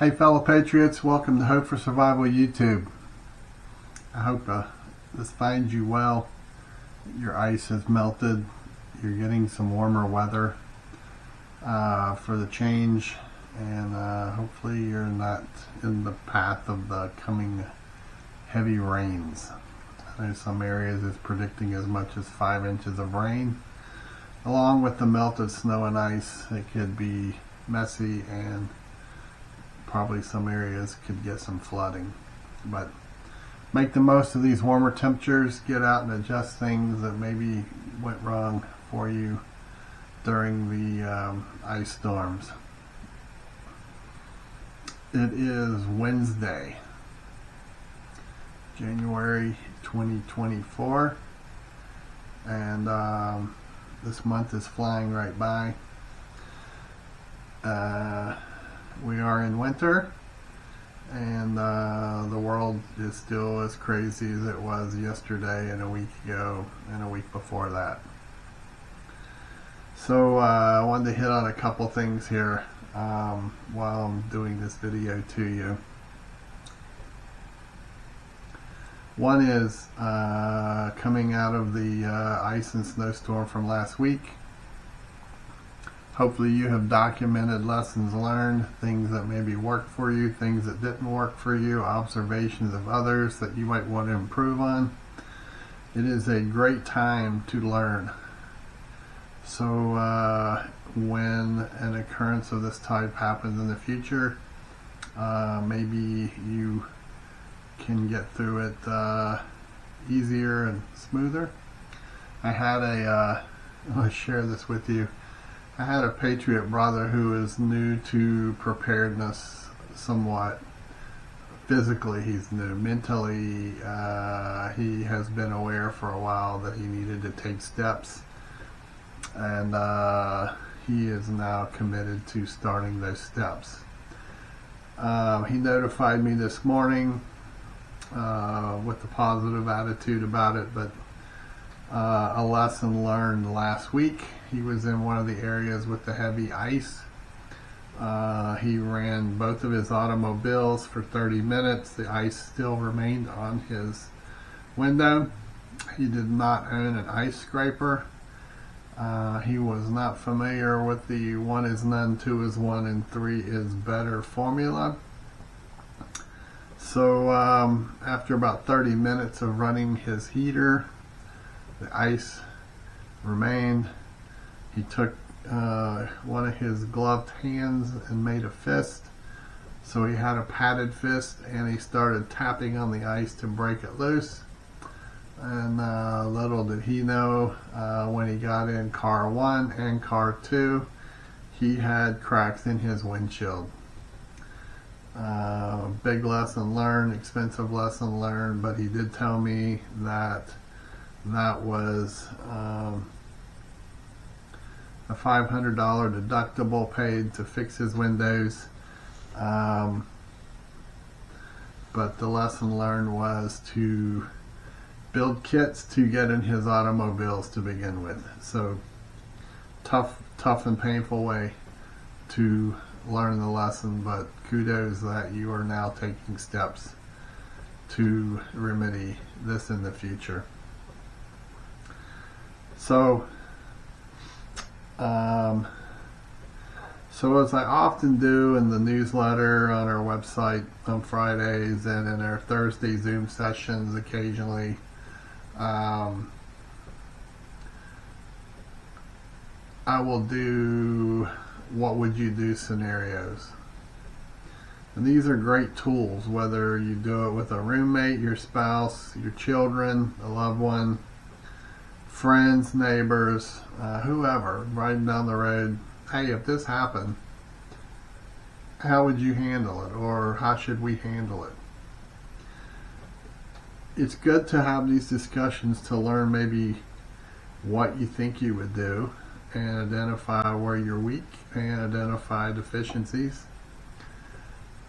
Hey fellow patriots, welcome to Hope for Survival YouTube. I hope this finds you well. Your ice has melted. You're getting some warmer weather for the change, and hopefully you're not in the path of the coming heavy rains. I know some areas is predicting as much as 5 inches of rain. Along with the melted snow and ice, it could be messy, and probably some areas could get some flooding. But make the most of these warmer temperatures. Get out and adjust things that maybe went wrong for you during the ice storms. It is Wednesday, January 2024, and this month is flying right by. We are in winter, and the world is still as crazy as it was yesterday and a week ago and a week before that. So I wanted to hit on a couple things here while I'm doing this video to you. One is coming out of the ice and snowstorm from last week. Hopefully you have documented lessons learned, things that maybe worked for you, things that didn't work for you, observations of others that you might want to improve on. It is a great time to learn. So when an occurrence of this type happens in the future, maybe you can get through it easier and smoother. I had I'll share this with you. I had a patriot brother who is new to preparedness somewhat. Physically he's new. Mentally he has been aware for a while that he needed to take steps, and he is now committed to starting those steps. He notified me this morning with a positive attitude about it, but a lesson learned last week. He was in one of the areas with the heavy ice. He ran both of his automobiles for 30 minutes. The ice still remained on his window. He did not own an ice scraper. He was not familiar with the 1 is none, 2 is 1, and 3 is better formula. So after about 30 minutes of running his heater, the ice remained. He took one of his gloved hands and made a fist. So he had a padded fist, and he started tapping on the ice to break it loose. And little did he know, when he got in car 1 and car 2, he had cracks in his windshield. Big lesson learned, expensive lesson learned, but he did tell me that that was a $500 deductible paid to fix his windows, but the lesson learned was to build kits to get in his automobiles to begin with. So tough and painful way to learn the lesson, but kudos that you are now taking steps to remedy this in the future. So as I often do in the newsletter on our website on Fridays and in our Thursday Zoom sessions occasionally, I will do what would you do scenarios. And these are great tools, whether you do it with a roommate, your spouse, your children, a loved one, friends, neighbors, whoever, riding down the road. Hey, if this happened, how would you handle it, or how should we handle it? It's good to have these discussions to learn maybe what you think you would do, and identify where you're weak and identify deficiencies.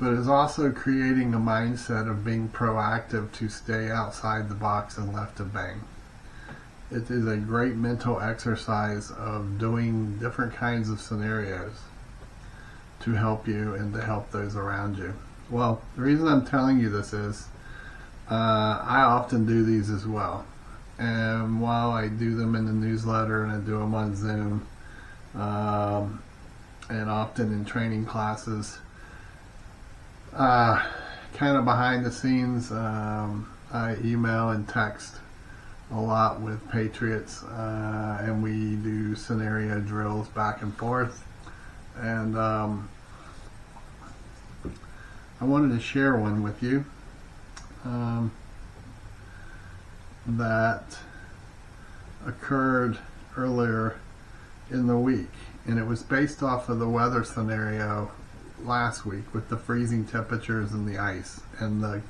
But it's also creating a mindset of being proactive to stay outside the box and left of bang. It is a great mental exercise of doing different kinds of scenarios to help you and to help those around you. Well, the reason I'm telling you this is I often do these as well. And while I do them in the newsletter and I do them on Zoom, and often in training classes, kind of behind the scenes, I email and text a lot with patriots, and we do scenario drills back and forth. And I wanted to share one with you that occurred earlier in the week, and it was based off of the weather scenario last week with the freezing temperatures and the ice and the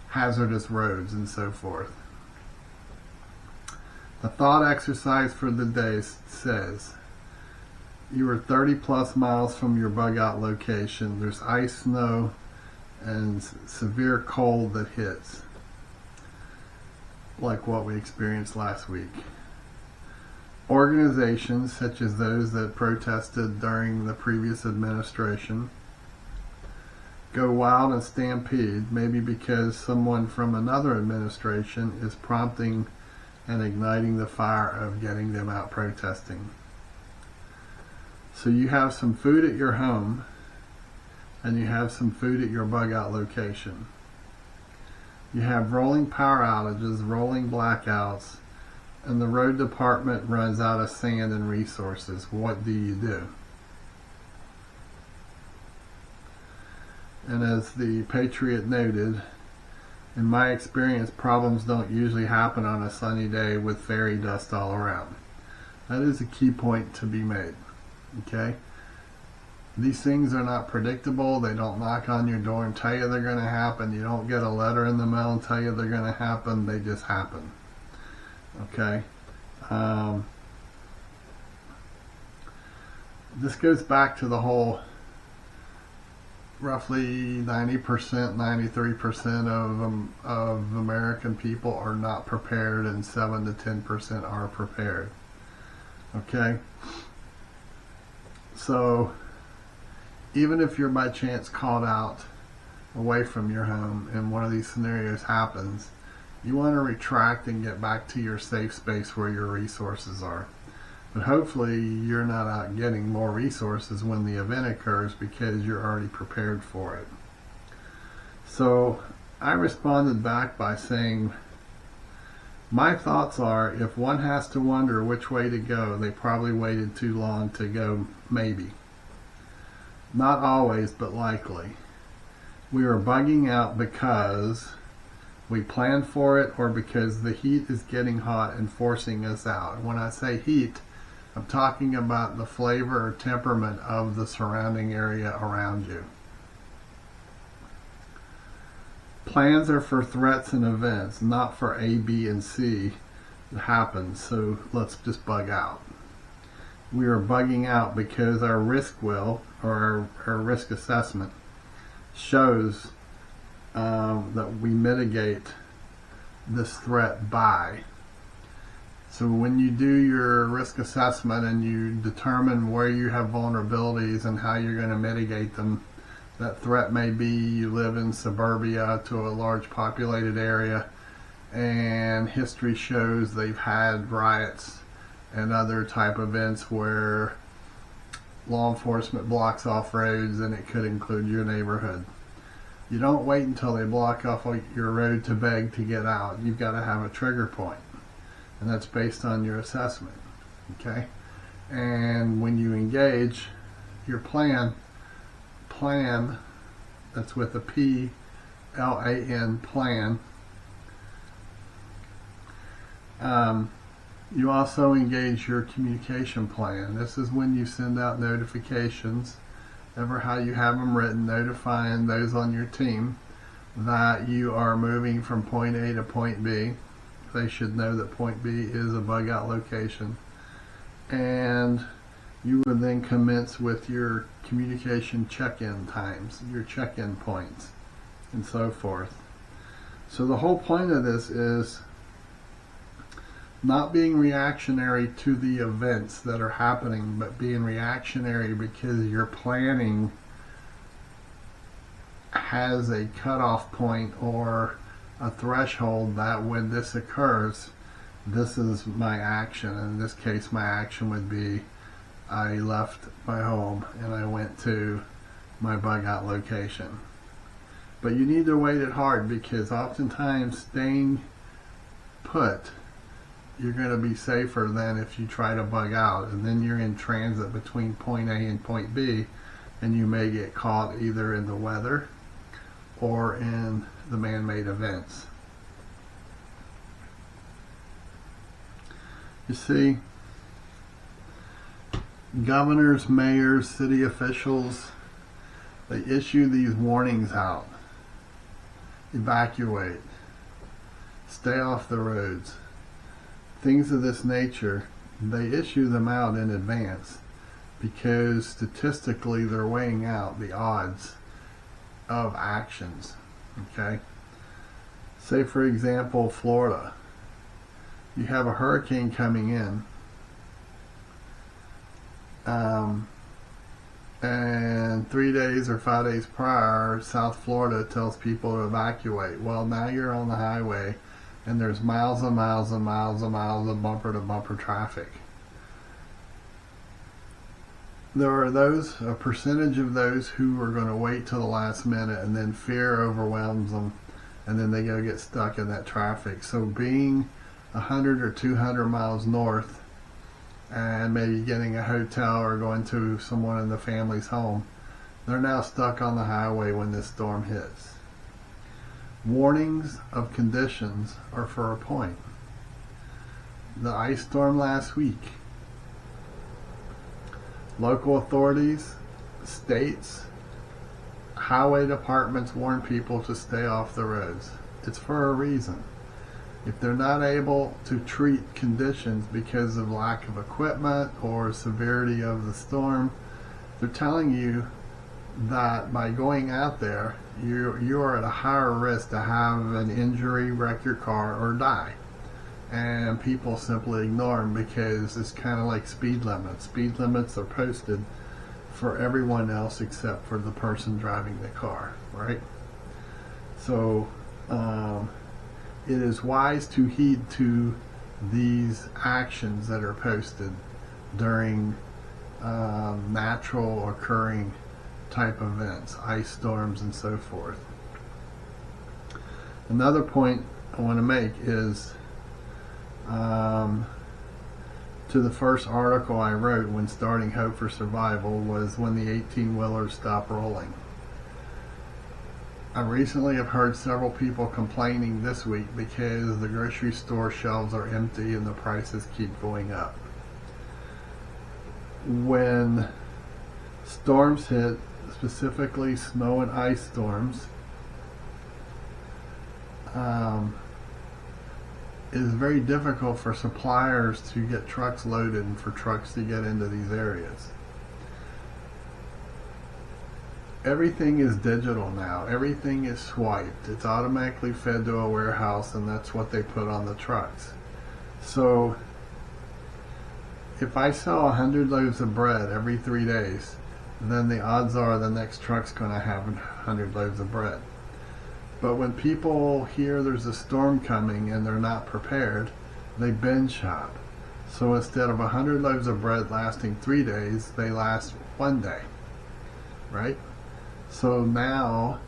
hazardous roads and so forth. The thought exercise for the day says you are 30 plus miles from your bug out location. There's ice, snow, and severe cold that hits, like what we experienced last week. Organizations such as those that protested during the previous administration go wild and stampede, maybe because someone from another administration is prompting and igniting the fire of getting them out protesting. So you have some food at your home and you have some food at your bug out location. You have rolling power outages, rolling blackouts, and the road department runs out of sand and resources. What do you do? And as the Patriot noted, in my experience, problems don't usually happen on a sunny day with fairy dust all around. That is a key point to be made. Okay? These things are not predictable. They don't knock on your door and tell you they're going to happen. You don't get a letter in the mail and tell you they're going to happen. They just happen. Okay? This goes back to the whole roughly 90%, 93% of American people are not prepared, and 7 to 10% are prepared. Okay? So, even if you're by chance called out away from your home and one of these scenarios happens, you want to retract and get back to your safe space where your resources are. But hopefully you're not out getting more resources when the event occurs because you're already prepared for it. So I responded back by saying, my thoughts are, if one has to wonder which way to go, they probably waited too long to go maybe. Not always, but likely. We are bugging out because we planned for it or because the heat is getting hot and forcing us out. And when I say heat, I'm talking about the flavor or temperament of the surrounding area around you. Plans are for threats and events, not for A, B, and C that happen, so let's just bug out. We are bugging out because our risk will, or our risk assessment, shows that we mitigate this threat by. So when you do your risk assessment and you determine where you have vulnerabilities and how you're going to mitigate them, that threat may be you live in suburbia to a large populated area, and history shows they've had riots and other type events where law enforcement blocks off roads, and it could include your neighborhood. You don't wait until they block off your road to beg to get out. You've got to have a trigger point, and that's based on your assessment. Okay? And when you engage your plan, that's with a P-L-A-N, plan. You also engage your communication plan. This is when you send out notifications, ever how you have them written, notifying those on your team that you are moving from point A to point B. They should know that point B is a bug out location. And you would then commence with your communication check-in times, your check-in points, and so forth. So the whole point of this is Not being reactionary to the events that are happening, but being reactionary because your planning has a cutoff point or a threshold that when this occurs, this is my action. In this case, my action would be I left my home and I went to my bug out location. But you need to wait it hard, because oftentimes staying put, you're going to be safer than if you try to bug out, and then you're in transit between point A and point B, and you may get caught either in the weather or in the man-made events. You see, governors, mayors, city officials, they issue these warnings out. Evacuate. Stay off the roads. Things of this nature, they issue them out in advance because statistically they're weighing out the odds of actions. Okay? Say for example, Florida. You have a hurricane coming in, and 3 days or 5 days prior, South Florida tells people to evacuate. Well, now you're on the highway and there's miles and miles and miles and miles of bumper to bumper traffic. There are a percentage of those who are going to wait till the last minute, and then fear overwhelms them, and then they go get stuck in that traffic. So being 100 or 200 miles north and maybe getting a hotel or going to someone in the family's home, they're now stuck on the highway when this storm hits. Warnings of conditions are for a point. The ice storm last week, local authorities, states, highway departments warn people to stay off the roads. It's for a reason. If they're not able to treat conditions because of lack of equipment or severity of the storm, they're telling you that by going out there, you are at a higher risk to have an injury, wreck your car, or die. And people simply ignore them because it's kind of like speed limits. Speed limits are posted for everyone else except for the person driving the car, right? So it is wise to heed to these actions that are posted during natural occurring type events, ice storms and so forth. Another point I want to make is to the first article I wrote when starting Hope for Survival was when the 18-wheelers stopped rolling. I recently have heard several people complaining this week because the grocery store shelves are empty and the prices keep going up. When storms hit, specifically snow and ice storms, it is very difficult for suppliers to get trucks loaded and for trucks to get into these areas. Everything is digital now. Everything is swiped. It's automatically fed to a warehouse, and that's what they put on the trucks. So if I sell 100 loaves of bread every 3 days, then the odds are the next truck's going to have 100 loaves of bread. But when people hear there's a storm coming and they're not prepared, they binge shop. So instead of 100 loaves of bread lasting 3 days, they last 1 day, right? So now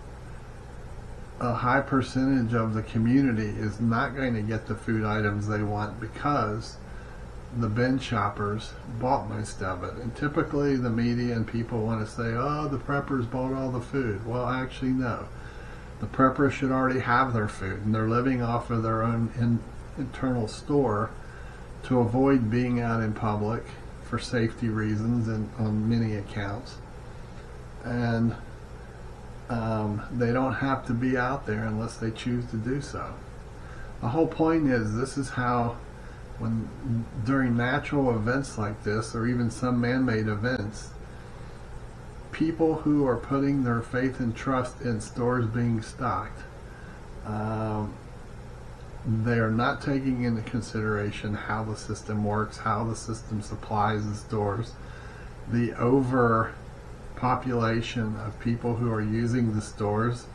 a high percentage of the community is not going to get the food items they want because the binge shoppers bought most of it. And typically the media and people want to say, oh, the preppers bought all the food. Well, actually, no. The preppers should already have their food, and they're living off of their own internal store to avoid being out in public for safety reasons and on many accounts. And they don't have to be out there unless they choose to do so. The whole point is, this is how, when during natural events like this, or even some man-made events, people who are putting their faith and trust in stores being stocked They are not taking into consideration how the system works, how the system supplies the stores, the overpopulation of people who are using the stores,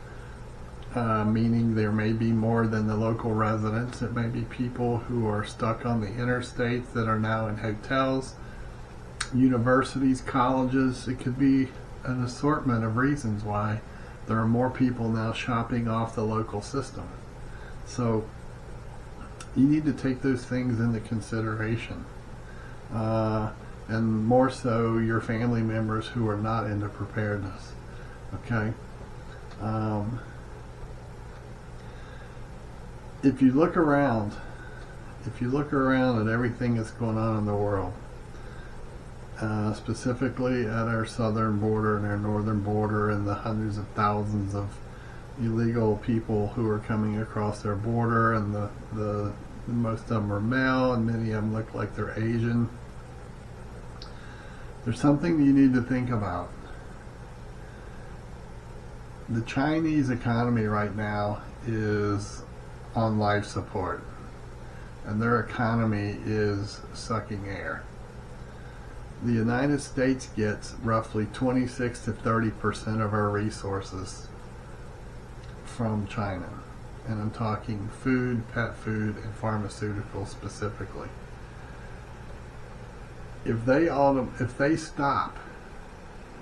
meaning there may be more than the local residents. It may be people who are stuck on the interstates that are now in hotels, universities, colleges. It could be an assortment of reasons why there are more people now shopping off the local system. So you need to take those things into consideration, and more so your family members who are not into preparedness. Okay. If you look around at everything that's going on in the world, specifically at our southern border and our northern border, and the hundreds of thousands of illegal people who are coming across their border, and the most of them are male, and many of them look like they're Asian. There's something you need to think about. The Chinese economy right now is on life support, and their economy is sucking air. The United States gets roughly 26 to 30% of our resources from China, and I'm talking food, pet food, and pharmaceuticals specifically. If they stop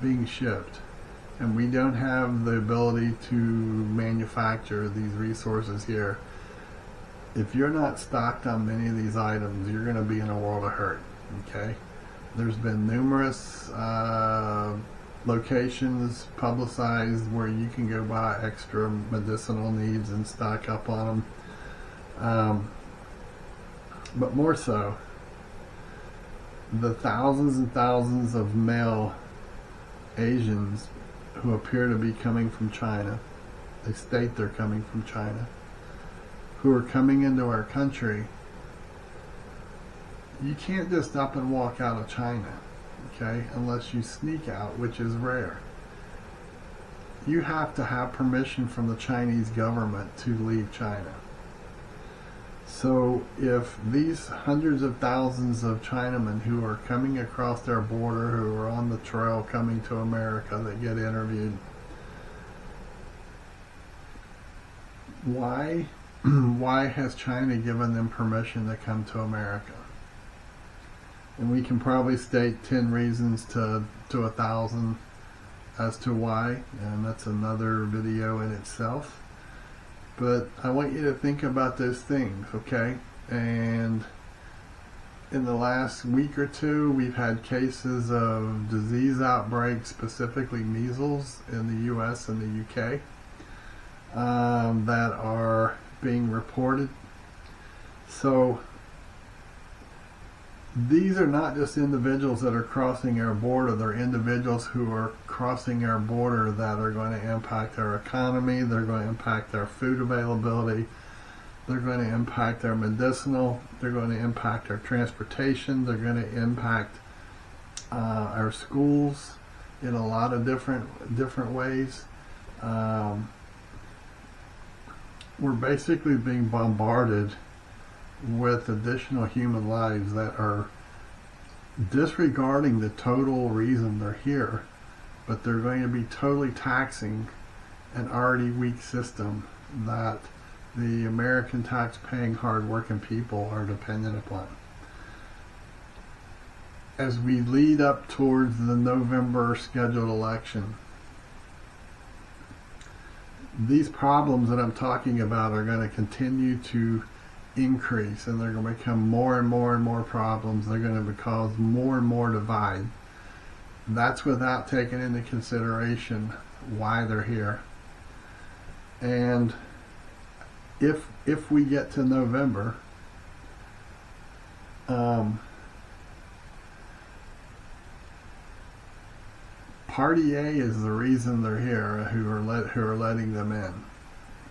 being shipped, and we don't have the ability to manufacture these resources here, if you're not stocked on many of these items, you're going to be in a world of hurt. Okay? There's been numerous locations publicized where you can go buy extra medicinal needs and stock up on them. But more so, the thousands and thousands of male Asians who appear to be coming from China, they state they're coming from China, who are coming into our country, you can't just up and walk out of China, okay, unless you sneak out, which is rare. You have to have permission from the Chinese government to leave China. So if these hundreds of thousands of Chinamen who are coming across their border, who are on the trail coming to America, that get interviewed, why has China given them permission to come to America? And we can probably state 10 reasons to 1,000 as to why, and that's another video in itself. But I want you to think about those things, okay? And in the last week or two, we've had cases of disease outbreaks, specifically measles, in the US and the UK, that are being reported. So these are not just individuals that are crossing our border. They're individuals who are crossing our border that are going to impact our economy. They're going to impact our food availability. They're going to impact our medicinal. They're going to impact our transportation. They're going to impact our schools in a lot of different ways. We're basically being bombarded with additional human lives that are disregarding the total reason they're here, but they're going to be totally taxing an already weak system that the American tax-paying, hard-working people are dependent upon. As we lead up towards the November scheduled election, these problems that I'm talking about are going to continue to increase, and they're going to become more and more and more problems. They're going to cause more and more divide. That's without taking into consideration why they're here. And if we get to November, Party A is the reason they're here, who are letting them in.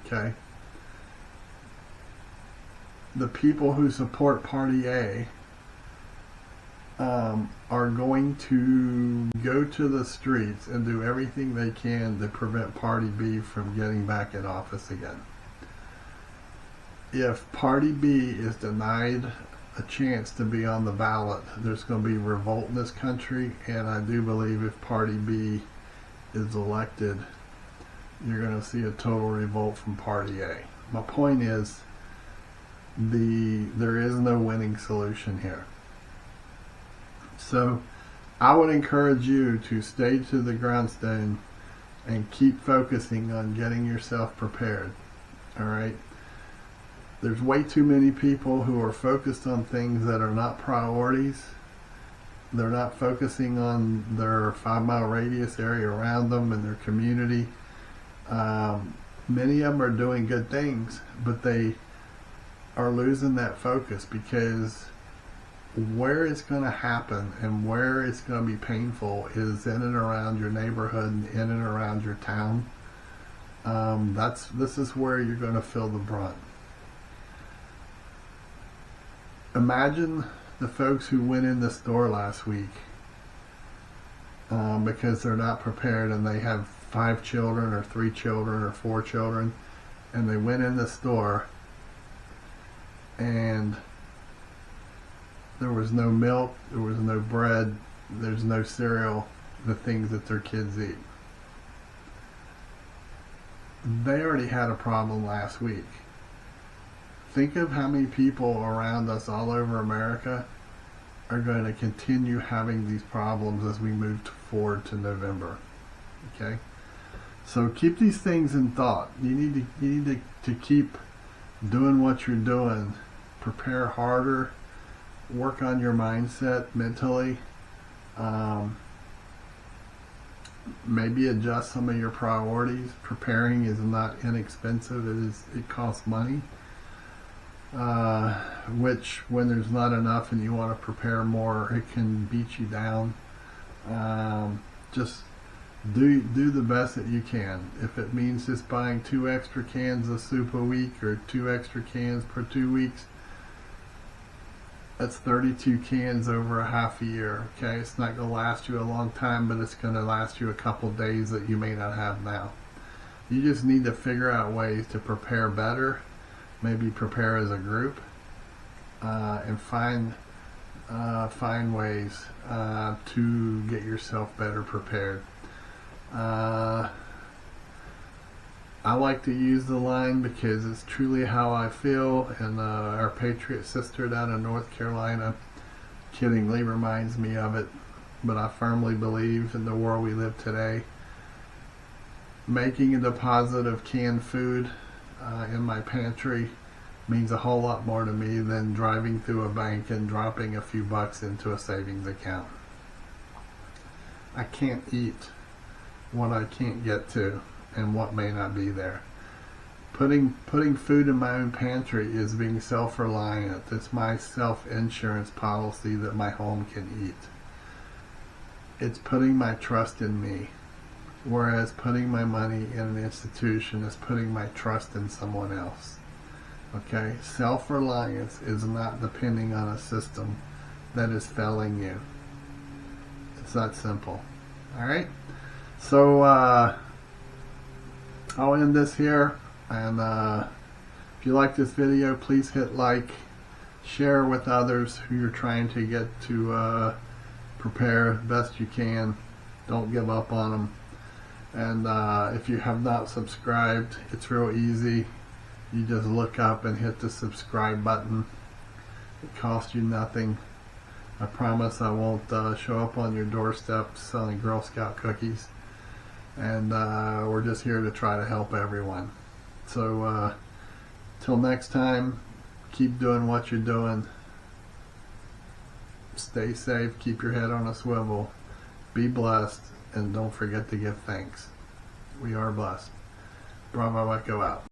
Okay? The people who support Party A are going to go to the streets and do everything they can to prevent Party B from getting back in office again. if Party B is denied a chance to be on the ballot, there's going to be revolt in this country, and I do believe if Party B is elected, you're going to see a total revolt from Party A. My point is, there is no winning solution here. So I would encourage you to stay to the grindstone and keep focusing on getting yourself prepared. All right? There's way too many people who are focused on things that are not priorities. They're not focusing on their 5-mile radius area around them and their community. Many of them are doing good things, but they are losing that focus because where it's going to happen and where it's going to be painful is in and around your neighborhood and in and around your town. This is where you're going to feel the brunt. Imagine the folks who went in the store last week because they're not prepared and they have 5 children or 3 children or 4 children, and they went in the store and there was no milk, there was no bread, there's no cereal, the things that their kids eat. They already had a problem last week. Think of how many people around us all over America are going to continue having these problems as we move forward to November. Okay? So keep these things in thought. You need to keep doing what you're doing. Prepare harder. Work on your mindset mentally. Maybe adjust some of your priorities. Preparing is not inexpensive. It costs money. Which, when there's not enough and you want to prepare more, it can beat you down. Just do the best that you can. If it means just buying 2 extra cans of soup a week or 2 extra cans per 2 weeks, that's 32 cans over a half a year. Okay, it's not going to last you a long time, but it's going to last you a couple days that you may not have now. You just need to figure out ways to prepare better. Maybe prepare as a group, and find ways to get yourself better prepared. I like to use the line because it's truly how I feel, and our Patriot sister down in North Carolina kiddingly reminds me of it, but I firmly believe in the world we live today, making a deposit of canned food in my pantry means a whole lot more to me than driving through a bank and dropping a few bucks into a savings account. I can't eat what I can't get to and what may not be there. Putting food in my own pantry is being self-reliant. It's my self-insurance policy that my home can eat. It's putting my trust in me. Whereas putting my money in an institution is putting my trust in someone else. Okay? Self-reliance is not depending on a system that is failing you. It's that simple. Alright? So, I'll end this here. And if you like this video, please hit like. Share with others who you're trying to get to prepare best you can. Don't give up on them. And if you have not subscribed, it's real easy. You just look up and hit the subscribe button. It costs you nothing. I promise I won't show up on your doorstep selling Girl Scout cookies. And we're just here to try to help everyone. So till next time, keep doing what you're doing. Stay safe. Keep your head on a swivel. Be blessed. And don't forget to give thanks. We are blessed. Bravo Echo out.